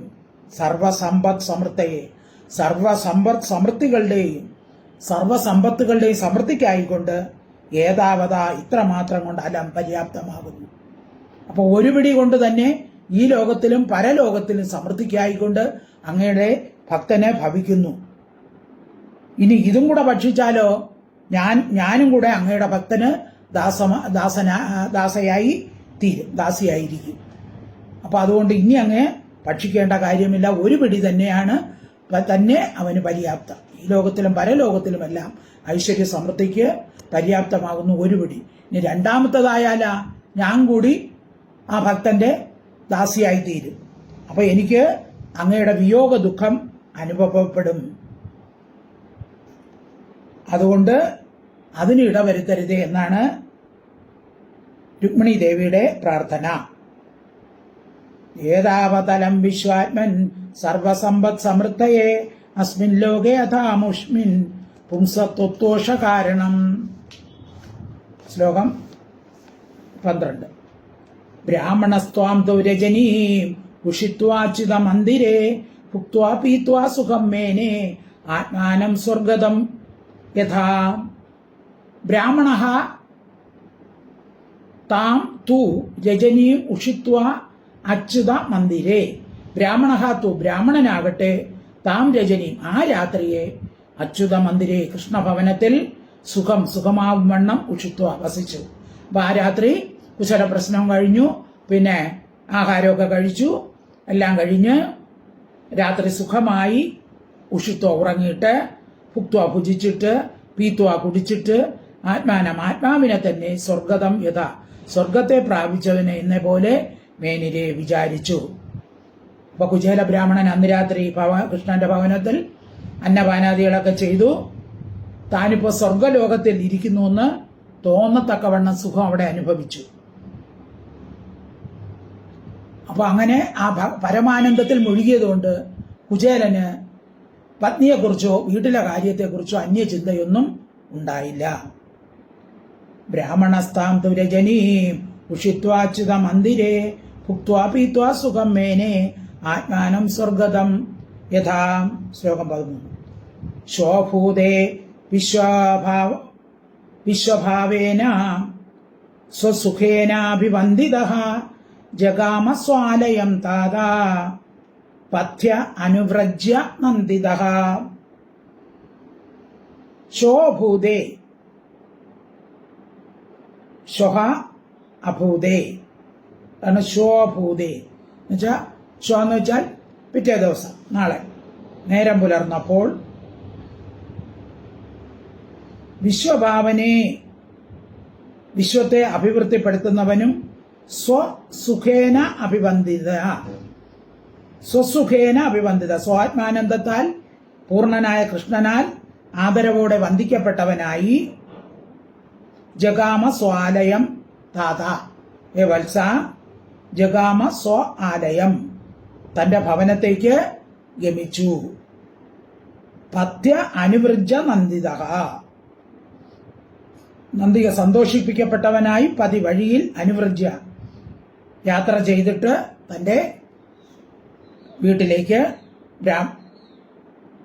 സർവസമ്പത് സമൃദ്ധയെ സർവസമ്പത് സമൃദ്ധികളുടെയും സർവസമ്പത്തുകളുടെയും സമൃദ്ധിക്കായിക്കൊണ്ട് ഏതാവതാ ഇത്രമാത്രം കൊണ്ട് അലം പര്യാപ്തമാകുന്നു. അപ്പോൾ ഒരു പിടി കൊണ്ട് തന്നെ ഈ ലോകത്തിലും പരലോകത്തിലും സമൃദ്ധിക്കായിക്കൊണ്ട് അങ്ങയുടെ ഭക്തനെ ഭവിക്കുന്നു. ഇനി ഇതും കൂടെ ഭക്ഷിച്ചാലോ ഞാനും കൂടെ അങ്ങയുടെ ഭക്തന് ദാസയായി തീരും, ദാസിയായിരിക്കും. അപ്പൊ അതുകൊണ്ട് ഇനി അങ്ങ് ഭക്ഷിക്കേണ്ട കാര്യമില്ല. ഒരു പിടി തന്നെയാണ് തന്നെ അവന് പര്യാപ്തം. ഈ ലോകത്തിലും പരലോകത്തിലുമെല്ലാം ഐശ്വര്യ സമൃദ്ധിക്ക് പര്യാപ്തമാകുന്നു ഒരു പിടി. ഇനി രണ്ടാമത്തേതായാലാ ഞാൻ കൂടി ആ ഭക്തന്റെ ദാസിയായി തീരും. അപ്പൊ എനിക്ക് അങ്ങയുടെ വിയോഗ ദുഃഖം അനുഭവപ്പെടും. അതുകൊണ്ട് അതിന് ഇടവരുത്തരുതേ എന്നാണ് രുക്മിണി ദേവിയുടെ പ്രാർത്ഥന. ഏതാവതലം വിശ്വാത്മൻ സർവസമ്പത് സമൃദ്ധയെ അസ്മിൻ ലോകേ അഥാമുഷ്മിൻ പുംസത്വത്തോഷ കാരണം. ശ്ലോകം 12. ബ്രാഹ്മണസ്ത്വാം തൗ രജനീം ഉഷിത്വാച്യുത മന്ദിരേ ഭുക്ത്വാ പീത്വാ സുഖം മേനെ ആത്മാനം സ്വർഗതം യഥാ. ബ്രാഹ്മണഃ താം തു രജനീം ഉഷിത്വാ അച്യുത മന്ദിരേ. ബ്രാഹ്മണഃ തു ബ്രാഹ്മണനാകട്ടെ താം രജനീം ആ രാത്രിയെ അച്യുത മന്ദിരേ കൃഷ്ണഭവനത്തിൽ സുഖമാവും വണ്ണം ഉഷിത്വ വസിച്ചു. അപ്പൊ ആ രാത്രി കുശല പ്രശ്നം കഴിഞ്ഞു, പിന്നെ ആഹാരമൊക്കെ കഴിച്ചു, എല്ലാം കഴിഞ്ഞ് രാത്രി സുഖമായി ഉഷിത്വ ഉറങ്ങിയിട്ട് ഭുക്ത്വ ഭുജിച്ചിട്ട് പീത്വ കുടിച്ചിട്ട് ആത്മാവിനെ തന്നെ സ്വർഗതം യഥാ സ്വർഗത്തെ പ്രാപിച്ചവനെ എന്ന പോലെ മേനിരെ വിചാരിച്ചു. അപ്പൊ കുചേല ബ്രാഹ്മണൻ അന്ന് രാത്രി കൃഷ്ണന്റെ ഭവനത്തിൽ അന്നപാനാദികളൊക്കെ ചെയ്തു. താനിപ്പോ സ്വർഗലോകത്തിൽ ഇരിക്കുന്നു എന്ന് തോന്നത്തക്കവണ്ണം സുഖം അവിടെ അനുഭവിച്ചു. അപ്പൊ അങ്ങനെ ആ പരമാനന്ദത്തിൽ മുഴുകിയതുകൊണ്ട് കുചേലന് പത്നിയെക്കുറിച്ചോ വീട്ടിലെ കാര്യത്തെക്കുറിച്ചോ അന്യചിന്തയൊന്നും ഉണ്ടായില്ല. ബ്രാഹ്മണസ്താം തു രജനീം ഉഷിത്വാച്യുത മന്ദിരേ ഭുക്ത്വാ പീത്വാ സുഖം മേനെ ആത്മാനം സ്വർഗതം യഥാ. ശ്ലോകം 13. ശോഭൂതേ വിശ്വഭാവേന സ്വസുഖേനാഭിവന്ദിതഃ ജഗാമ സ്വാലയം താതാ പഥ്യ അനുവ്രജ്യ നന്ദിതഃ. ശോഭൂതേ, ശ്വഃ അഭൂതേ ആണ് ശോഭൂതേ എന്നുവെച്ചാൽ ശോ എന്ന് വെച്ചാൽ പിറ്റേ ദിവസം, നാളെ നേരം പുലർന്നപ്പോൾ വിശ്വഭാവനെ, വിശ്വത്തെ അഭിവൃദ്ധിപ്പെടുത്തുന്നവനും സ്വസുഖേന അഭിവന്ദിത, സ്വസുഖേന അഭിവന്ദിത, സ്വാത്മാനന്ദത്താൽ പൂർണ്ണനായ കൃഷ്ണനാൽ ആദരവോടെ വന്ദിക്കപ്പെട്ടവനായി ജഗാമ സ്വാലയം താത, ഏ വത്സ, ജഗാമ സ്വ ആലയം, തന്റെ ഭവനത്തേക്ക് ഗമിച്ചു. പഥ്യ അനുവൃജ്യ നന്ദിത, നന്ദിക സന്തോഷിപ്പിക്കപ്പെട്ടവനായി പതി വഴിയിൽ അനുവൃജ്യ യാത്ര ചെയ്തിട്ട് തന്റെ വീട്ടിലേക്ക്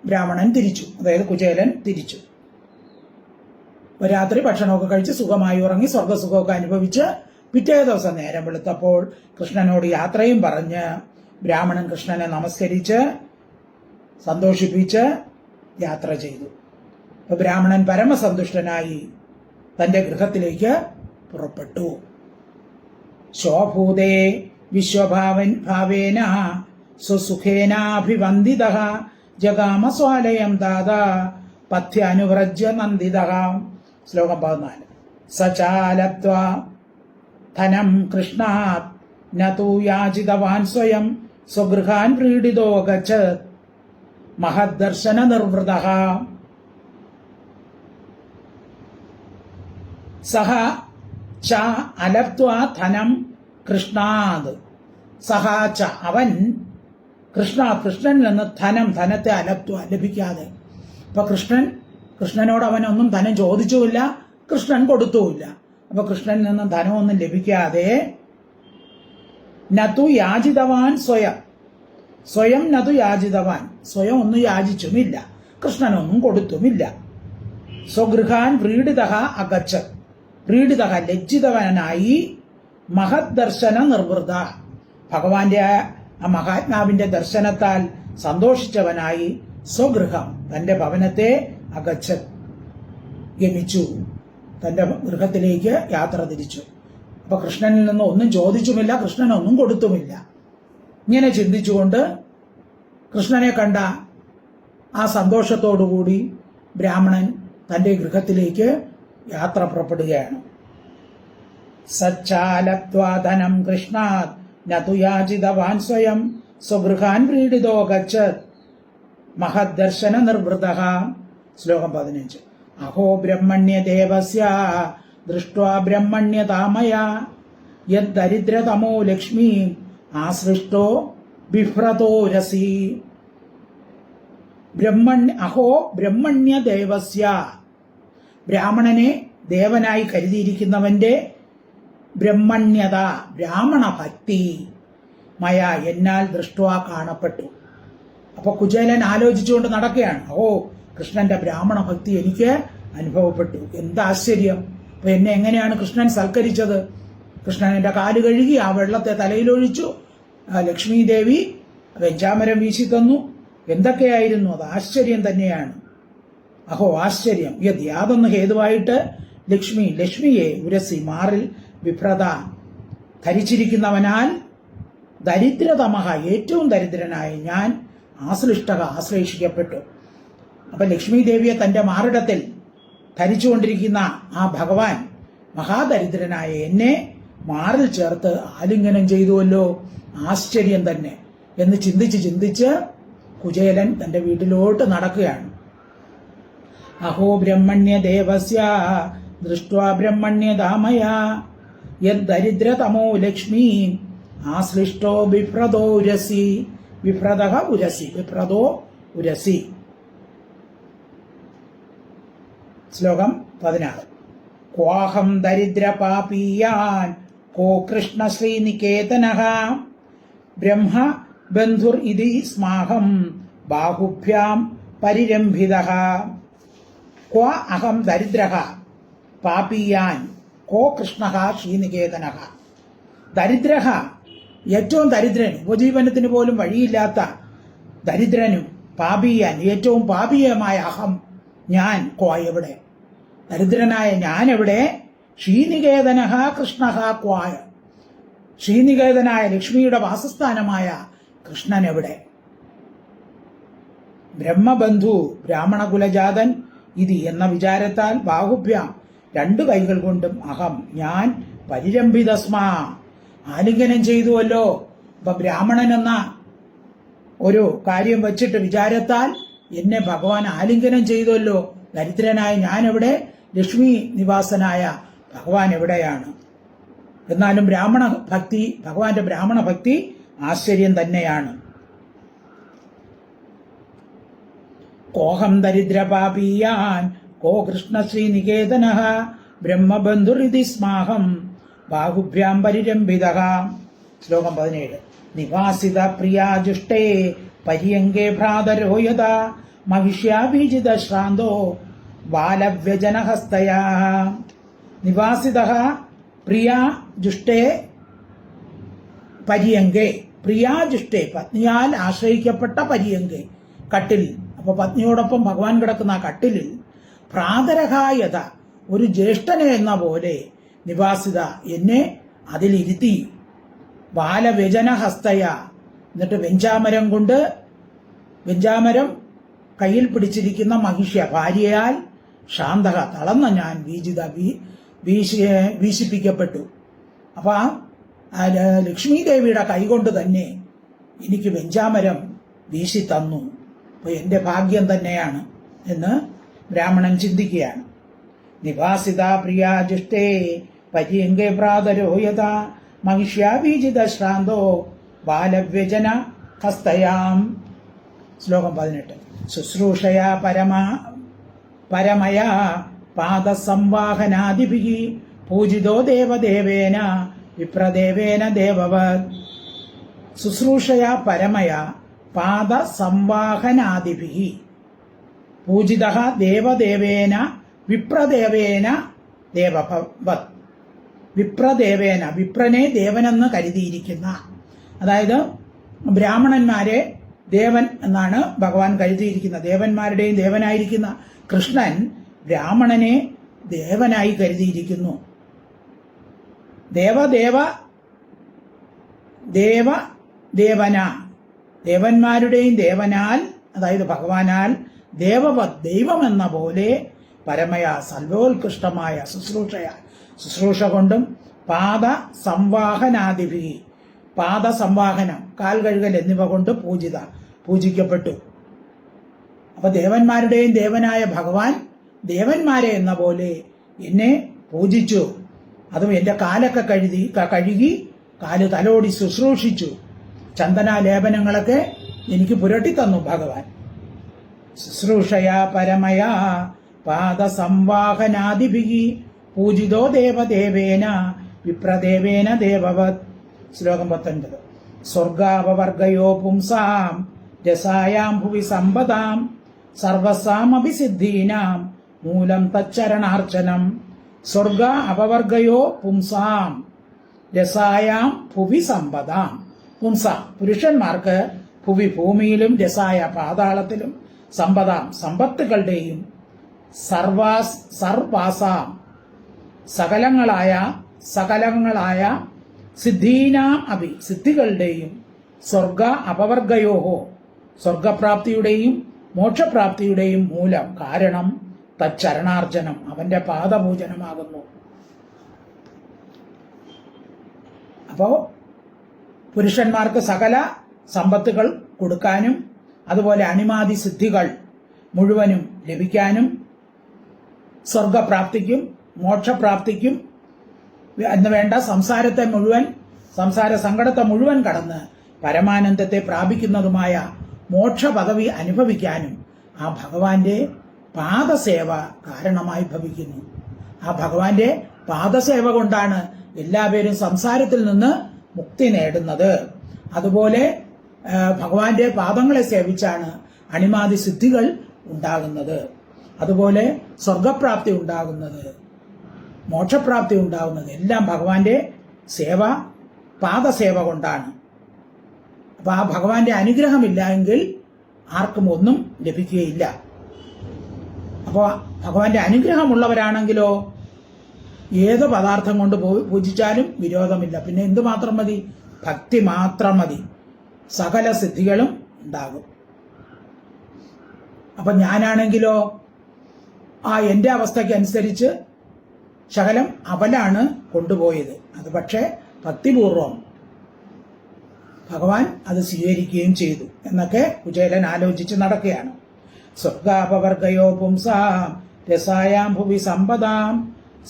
ബ്രാഹ്മണൻ തിരിച്ചു, അതായത് കുചേലൻ തിരിച്ചു. രാത്രി ഭക്ഷണമൊക്കെ കഴിച്ച് സുഖമായി ഉറങ്ങി സ്വർഗസുഖമൊക്കെ അനുഭവിച്ച് പിറ്റേ ദിവസം നേരം വെളുത്തപ്പോൾ കൃഷ്ണനോട് യാത്രയും പറഞ്ഞ് ബ്രാഹ്മണൻ കൃഷ്ണനെ നമസ്കരിച്ച് സന്തോഷിപ്പിച്ച് യാത്ര ചെയ്തു. അപ്പൊ ബ്രാഹ്മണൻ പരമസന്തുഷ്ടനായി തന്റെ ഗൃഹത്തിലേക്ക് പുറപ്പെട്ടു. ശോഭൂതേ വിശ്വഭാവേന സ്വസുഖേനാഭിവന്ദിതഃ ജഗാമ സ്വാലയം താതാ പഥ്യ അനുവ്രജ്യ നന്ദിതഃ. ശ്ലോകം 14. സചാലത്വാ ധനം കൃഷ്ണാത് നതു യാചിതവാൻ സ്വയം സ്വഗൃഹാൻ പ്രീഡിതോ ഗച്ഛത് മഹദ്ദർശന നിർവൃതഃ. സഹ ച അലപ്ത്വാ ധനം കൃഷ്ണാത്, സഹ ച അവൻ, കൃഷ്ണനിൽ നിന്ന് ധനത്തെ അലപ്ത്വ ലഭിക്കാതെ. അപ്പൊ കൃഷ്ണനോട് അവനൊന്നും ധനം ചോദിച്ചുമില്ല, കൃഷ്ണൻ കൊടുത്തുമില്ല. അപ്പൊ കൃഷ്ണനിൽ നിന്നും ധനമൊന്നും ലഭിക്കാതെ നതു യാചിതവാൻ സ്വയം നതു യാചിതവാൻ, സ്വയം ഒന്നും യാചിച്ചുമില്ല, കൃഷ്ണനൊന്നും കൊടുത്തുമില്ല. സ്വഗൃഹാൻ വ്രീഡിതഃ അഗച്ഛത്, വ്രീഡിതഃ ലജ്ജിതവനായി മഹദ് ദർശന നിർവൃത, ഭഗവാന്റെ ആ മഹാത്മാവിന്റെ ദർശനത്താൽ സന്തോഷിച്ചവനായി സ്വഗൃഹം തന്റെ ഭവനത്തെ അഗച്ഛത് ഗമിച്ചു, തന്റെ ഗൃഹത്തിലേക്ക് യാത്ര തിരിച്ചു. അപ്പൊ കൃഷ്ണനിൽ നിന്ന് ഒന്നും ചോദിച്ചുമില്ല, കൃഷ്ണനൊന്നും കൊടുത്തുമില്ല. ഇങ്ങനെ ചിന്തിച്ചുകൊണ്ട് കൃഷ്ണനെ കണ്ട ആ സന്തോഷത്തോടുകൂടി ബ്രാഹ്മണൻ തന്റെ ഗൃഹത്തിലേക്ക് യാത്ര പുറപ്പെടുകയാണ്. സച്ചാലത്വാധനം കൃഷ്ണാത് നതു യാചിതവാൻ സ്വയം സ്വഗൃഹാൻ വ്രീഡിതോ ഗച്ഛത് മഹദ്ദർശന നിർവൃതഃ. ശ്ലോകം 15. അഹോ ബ്രഹ്മണ്യദേവസ്യ ദൃഷ്ട്വാ ബ്രഹ്മണ്യതാമയ യദ്ദരിദ്രതമോ ലക്ഷ്മീ ആസൃഷ്ടോ ബിഭ്രതോ രസി. അഹോ ബ്രഹ്മണ്യദേവസ്യ, ബ്രാഹ്മണനെ ദേവനായി കരുതിയിരിക്കുന്നവന്റെ ബ്രഹ്മണ്യത, ബ്രാഹ്മണ ഭക്തി മയ എന്നാൽ ദൃഷ്ട്വാ കാണപ്പെട്ടു. അപ്പൊ കുചേലൻ ആലോചിച്ചുകൊണ്ട് നടക്കുകയാണ്. ഓ, കൃഷ്ണന്റെ ബ്രാഹ്മണ ഭക്തി എനിക്ക് അനുഭവപ്പെട്ടു, എന്താശ്ചര്യം. അപ്പൊ എന്നെ എങ്ങനെയാണ് കൃഷ്ണൻ സൽക്കരിച്ചത്? കൃഷ്ണൻ എന്റെ കാല് കഴുകി ആ വെള്ളത്തെ തലയിലൊഴിച്ചു, ലക്ഷ്മി ദേവി വെഞ്ചാമരം വീശി തന്നു, എന്തൊക്കെയായിരുന്നു അത്? ആശ്ചര്യം തന്നെയാണ്. അഹോ ആശ്ചര്യം. യാതൊന്ന് ഹേതുവായിട്ട് ലക്ഷ്മിയെ ഉരസി മാറിൽ വിഭ്രത ധരിച്ചിരിക്കുന്നവനാൽ ദരിദ്രതമഹ ഏറ്റവും ദരിദ്രനായ ഞാൻ ആശ്ലേഷിക്കപ്പെട്ടു. അപ്പൊ ലക്ഷ്മി ദേവിയെ തന്റെ മാറിടത്തിൽ ധരിച്ചുകൊണ്ടിരിക്കുന്ന ആ ഭഗവാൻ മഹാദരിദ്രനായ എന്നെ മാറിൽ ചേർത്ത് ആലിംഗനം ചെയ്തുവല്ലോ, ആശ്ചര്യം തന്നെ എന്ന് ചിന്തിച്ച് കുചേലൻ തന്റെ വീട്ടിലോട്ട് നടക്കുകയാണ്. അഹോ ബ്രഹ്മണ്യദേവസ്യ ദൃഷ്ട്വാ ബ്രഹ്മണ്യതാമയ യദ്ദരിദ്രതമോ ലക്ഷ്മീ ആശ്ലിഷ്ടോ ബിഭ്രതോ ഉരസി. വിഭ്രതഃ ഉരസി, വിഭ്രതോ ഉരസി. ശ്ലോകം 16. ക്വാഹം ദരിദ്രപാപീയാൻ കോ കൃഷ്ണ ശ്രീനികേതനഃ ബ്രഹ്മ ബന്ധുർ ഇതി സ്മാഹം ബാഹുഭ്യാം പരിരംഭിതഃ ക്വ അഹം ദരിദ്രഃ പാപിയാൻ കോ കൃഷ്ണഃ ശ്രീനികേതനഃ. ദരിദ്രഃ, ഏറ്റവും ദരിദ്രൻ, ഉപജീവനത്തിന് പോലും വഴിയില്ലാത്ത ദരിദ്രനും പാപിയാൻ, ഏറ്റവും പാപിയമായ അഹം, ഞാൻ, കോ എവിടെ, ദരിദ്രനായ ഞാൻ എവിടെ, ശ്രീനികേതനഃ കൃഷ്ണഃ ക്വായ, ശ്രീനികേതനായ ലക്ഷ്മിയുടെ വാസസ്ഥാനമായ കൃഷ്ണൻ എവിടെ. ബ്രഹ്മബന്ധു ബ്രാഹ്മണകുലജാതൻ ഇതി എന്ന വിചാരത്താൽ ബാഹുഭ്യാം, രണ്ടു കൈകൾ കൊണ്ടും അഹം, ഞാൻ, പരിരംഭിതസ്മാ, ആലിംഗനം ചെയ്തുവല്ലോ. അപ്പൊ ബ്രാഹ്മണൻ എന്ന ഒരു കാര്യം വച്ചിട്ട് വിചാരത്താൽ എന്നെ ഭഗവാൻ ആലിംഗനം ചെയ്തുവല്ലോ. ദരിദ്രനായ ഞാൻ എവിടെ, ലക്ഷ്മി നിവാസനായ ഭഗവാൻ എവിടെയാണ്. എന്നാലും ബ്രാഹ്മണ ഭക്തി, ഭഗവാന്റെ ബ്രാഹ്മണ ഭക്തി ആശ്ചര്യം തന്നെയാണ്. കോഹം ദരിദ്രപാപീയാൻ കോ കൃഷ്ണശ്രീനികേതനഃ ബ്രഹ്മബന്ധുരിതി സ്മാഹം ബാഹുഭ്യാം പരിരംഭിതഃ. ശ്ലോകം 17. നിവാസിത പ്രിയാജുഷ്ടേ പര്യങ്കേ ഭ്രാതരോ യഥാ മഹിഷ്യാഭീജിത ശ്രാന്തോ ബാലവ്യജനഹസ്തയാ. നിവാസിതഃ പ്രിയാജുഷ്ടേ പര്യങ്കേ, പ്രിയാജുഷ്ടേ പത്നിയാൽ ആശ്രയിക്കപ്പെട്ട പര്യങ്കേ, കട്ടിലിൽ. അപ്പൊ പത്നിയോടൊപ്പം ഭഗവാൻ കിടക്കുന്ന ആ കട്ടിലിൽ ഭ്രാതരഹായത, ഒരു ജ്യേഷ്ഠനെ എന്ന പോലെ നിവാസിത, എന്നെ അതിലിരുത്തി. ബാലവ്യജനഹസ്തയ, എന്നിട്ട് വെഞ്ചാമരം കൊണ്ട്, വെഞ്ചാമരം കയ്യിൽ പിടിച്ചിരിക്കുന്ന മഹിഷ്യ ഭാര്യയാൽ ശാന്തക, തളർന്ന ഞാൻ, വീശിപ്പിക്കപ്പെട്ടു. അപ്പൊ ലക്ഷ്മി ദേവിയുടെ കൈകൊണ്ട് തന്നെ എനിക്ക് വെഞ്ചാമരം വീശി തന്നു. അപ്പൊ എന്റെ ഭാഗ്യം തന്നെയാണ് എന്ന് ബ്രാഹ്മണൻ ചിന്തിക്കുകയാണ്. നിവാസിത പ്രിയാജുഷ്ടേ പര്യങ്കേ ഭ്രാതരോ യഥാ മഹിഷ്യാഭീജിത ശ്രാന്തോ ബാലവ്യജന ഹസ്തയാം. ശ്ലോകം 18. ശുശ്രൂഷയാ പരമയാ പാദസംവാഹനാദിഭിഃ പൂജിതോ ദേവദേവേന വിപ്രദേവേന ദേവവത്. ശുശ്രൂഷയാ പരമയാ പാദസംവാഹനാദിഭിഃ പൂജിതഃ ദേവദേവേന വിപ്രദേവേന ദേവവത്. വിപ്രദേവേന, വിപ്രനെ ദേവനെന്ന് കരുതിയിരിക്കുന്ന, അതായത് ബ്രാഹ്മണന്മാരെ ദേവൻ എന്നാണ് ഭഗവാൻ കരുതിയിരിക്കുന്നത്. ദേവന്മാരുടെയും ദേവനായിരിക്കുന്ന കൃഷ്ണൻ ബ്രാഹ്മണനെ ദേവനായി കരുതിയിരിക്കുന്നു. ദേവന, ദേവന്മാരുടെയും ദേവനാൽ, അതായത് ഭഗവാനാൽ, ദേവവത്, ദൈവമെന്ന പോലെ, പരമയ സർവോത്കൃഷ്ടമായ ശുശ്രൂഷ കൊണ്ടും, പാദ സംവാഹനാദിഭി, പാദസംവാഹനം, കാൽ കഴുകൽ എന്നിവ കൊണ്ട് പൂജിക്കപ്പെട്ടു. അപ്പൊ ദേവന്മാരുടെയും ദേവനായ ഭഗവാൻ ദേവന്മാരെ എന്ന പോലെ എന്നെ പൂജിച്ചു. അതും എന്റെ കാലൊക്കെ കഴുകി കാല് തലോടി ശുശ്രൂഷിച്ചു. ചന്ദനാലേപനങ്ങളൊക്കെ എനിക്ക് പുരട്ടിത്തന്നു ഭഗവാൻ. ശുശ്രൂഷയാ പരമയാ പാദസംവാഹനാദിഭിഃ പൂജിതോ ദേവദേവേന വിപ്രദേവേന ദേവവത്. ശ്ലോകം 19. സ്വർഗാപവർഗയോ പുംസാം രസായാം ഭുവി സമ്പദാം സർവസാമപി സിദ്ധീനാം മൂലം തച്ചരണാർച്ചനം. സ്വർഗ അപവർഗയോ പുംസാം രസായാം ഭുവി സമ്പദാം. പുംസ, പുരുഷന്മാർക്ക്, ഭുവി ഭൂമിയിലും, രസായ പാതാളത്തിലും, സമ്പദാം സമ്പത്തുകളുടെയും, സർവാസാം സകലങ്ങളായ സിദ്ധീനാം അഭി സിദ്ധികളുടെയും, സ്വർഗ അപവർഗയോഹോ സ്വർഗപ്രാപ്തിയുടെയും മോക്ഷപ്രാപ്തിയുടെയും മൂലം, കാരണം, തച്ചരണാർച്ചനം അവന്റെ പാദപൂജനമാകുന്നു. അപ്പോ പുരുഷന്മാർക്ക് സകല സമ്പത്തുകൾ കൊടുക്കാനും, അതുപോലെ അണിമാതി സിദ്ധികൾ മുഴുവനും ലഭിക്കാനും, സ്വർഗപ്രാപ്തിക്കും മോക്ഷപ്രാപ്തിക്കും എന്ന് വേണ്ട സംസാര സങ്കടത്തെ മുഴുവൻ കടന്ന് പരമാനന്ദത്തെ പ്രാപിക്കുന്നതുമായ മോക്ഷ പദവി അനുഭവിക്കാനും ആ ഭഗവാന്റെ പാദസേവ കാരണമായി ഭവിക്കുന്നു. ആ ഭഗവാന്റെ പാദസേവ കൊണ്ടാണ് എല്ലാവരും സംസാരത്തിൽ നിന്ന് മുക്തി നേടുന്നത്. അതുപോലെ ഭഗവാന്റെ പാദങ്ങളെ സേവിച്ചാണ് അണിമാതി സിദ്ധികൾ ഉണ്ടാകുന്നത്. അതുപോലെ സ്വർഗപ്രാപ്തി ഉണ്ടാകുന്നത്, മോക്ഷപ്രാപ്തി ഉണ്ടാകുന്നത് എല്ലാം ഭഗവാന്റെ സേവ, പാദസേവ കൊണ്ടാണ്. അപ്പൊ ആ ഭഗവാന്റെ അനുഗ്രഹമില്ല എങ്കിൽ ആർക്കും ഒന്നും ലഭിക്കുകയില്ല. അപ്പോൾ ഭഗവാന്റെ അനുഗ്രഹമുള്ളവരാണെങ്കിലോ ഏത് പദാർത്ഥം കൊണ്ട് പൂജിച്ചാലും വിരോധമില്ല. പിന്നെ എന്തുമാത്രം മതി? ഭക്തി മാത്രം മതി, സകല സിദ്ധികളും ഉണ്ടാകും. അപ്പൊ ഞാനാണെങ്കിലോ എൻ്റെ അവസ്ഥയ്ക്കനുസരിച്ച് ശകലം അവലാണ് കൊണ്ടുപോയത്. അത് പക്ഷേ ഭക്തിപൂർവം ഭഗവാൻ അത് സ്വീകരിക്കുകയും ചെയ്തു എന്നൊക്കെ കുചേലൻ ആലോചിച്ച് നടക്കുകയാണ്. സ്വർഗാപവർഗയോ പുംസാം രസായാം ഭുവി സമ്പദാം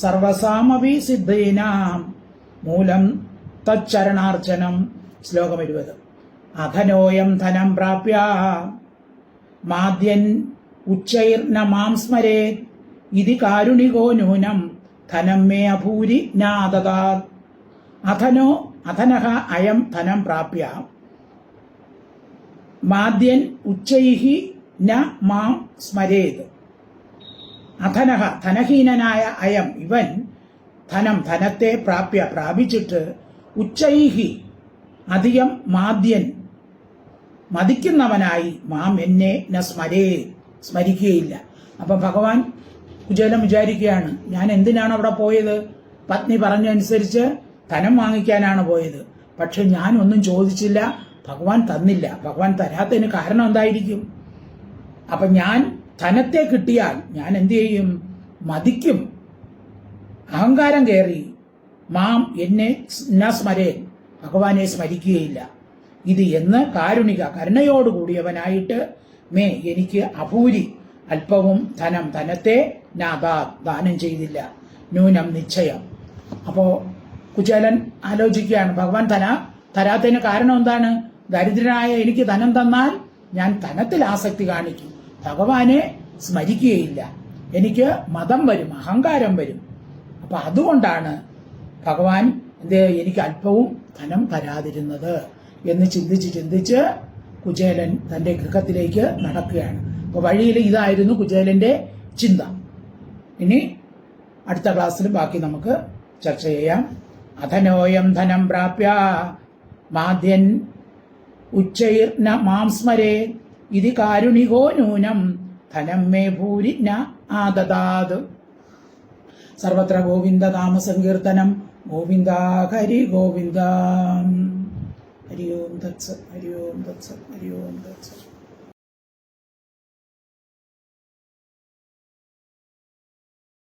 സർവസാമപി സിദ്ധീനാം മൂലം തച്ചരണാർച്ചനം. ശ്ലോകം 20. അധനോയം ധനം പ്രാപ്യ മാദ്യൻ ഉച്ചൈർന മാം സ്മരേത് ഇതി കാരുണികോ നൂനം ധനം മേ അഭൂരി നാദതാത്. അധനഃ അയം ധനം പ്രാപ്യ മാദ്യൻ ഉച്ചൈഹി ന മാം സ്മരേത്. അധനഃ ധനഹീനനായ അയം ഇവൻ ധനത്തെ പ്രാപിച്ചിട്ട് ഉച്ചൈഹി അധികം മാദ്യൻ മതിക്കുന്നവനായി മാം എന്നെ ന സ്മരിക്കുകയില്ല. അപ്പൊ ഭഗവാൻ കുചേലൻ വിചാരിക്കുകയാണ്, ഞാൻ എന്തിനാണ് അവിടെ പോയത്? പത്നി പറഞ്ഞനുസരിച്ച് ധനം വാങ്ങിക്കാനാണ് പോയത്. പക്ഷെ ഞാൻ ഒന്നും ചോദിച്ചില്ല, ഭഗവാൻ തന്നില്ല. ഭഗവാൻ തരാത്തതിന് കാരണം എന്തായിരിക്കും? അപ്പൊ ഞാൻ ധനത്തെ കിട്ടിയാൽ ഞാൻ എന്തു ചെയ്യും? മതിക്കും, അഹങ്കാരം കയറി മാം എന്നെ ന സ്മരേൻ, ഭഗവാനെ സ്മരിക്കുകയില്ല. ഇത് എന്ന് കരുണയോടുകൂടിയവനായിട്ട് മേ എനിക്ക് അഭൂരി അല്പവും ധനത്തെ ദാനം ചെയ്തില്ല, ന്യൂനം നിശ്ചയം. അപ്പോ കുചേലൻ ആലോചിക്കുകയാണ്, ഭഗവാൻ തരാത്തതിന് കാരണം എന്താണ്? ദരിദ്രനായ എനിക്ക് ധനം തന്നാൽ ഞാൻ ധനത്തിൽ ആസക്തി കാണിക്കും, ഭഗവാനെ സ്മരിക്കുകയില്ല, എനിക്ക് മതം വരും, അഹങ്കാരം വരും. അപ്പൊ അതുകൊണ്ടാണ് ഭഗവാൻ എനിക്ക് അല്പവും ധനം തരാതിരുന്നത് എന്ന് ചിന്തിച്ച് കുചേലൻ തന്റെ ഗൃഹത്തിലേക്ക് നടക്കുകയാണ്. അപ്പൊ വഴിയിൽ ഇതായിരുന്നു കുചേലന്റെ ചിന്ത. ഇനി അടുത്ത ക്ലാസ്സിൽ ബാക്കി നമുക്ക് ചർച്ച ചെയ്യാം. അധനോയം ധനം പ്രാപ്യ മാദ്യൻ ഉച്ചൈർന മാം സ്മരേ ഇതി കാരുണികോ നൂനം ധനം മേ ഭൂരി ന ആദതാത്. സർവത്ര ഗോവിന്ദ നാമ സങ്കീർത്തനം. ഗോവിന്ദ ഹരി ഗോവിന്ദ. ഹരി ഓം തത്സത്, ഹരി ഓം തത്സത്, ഹരി ഓം തത്സത്.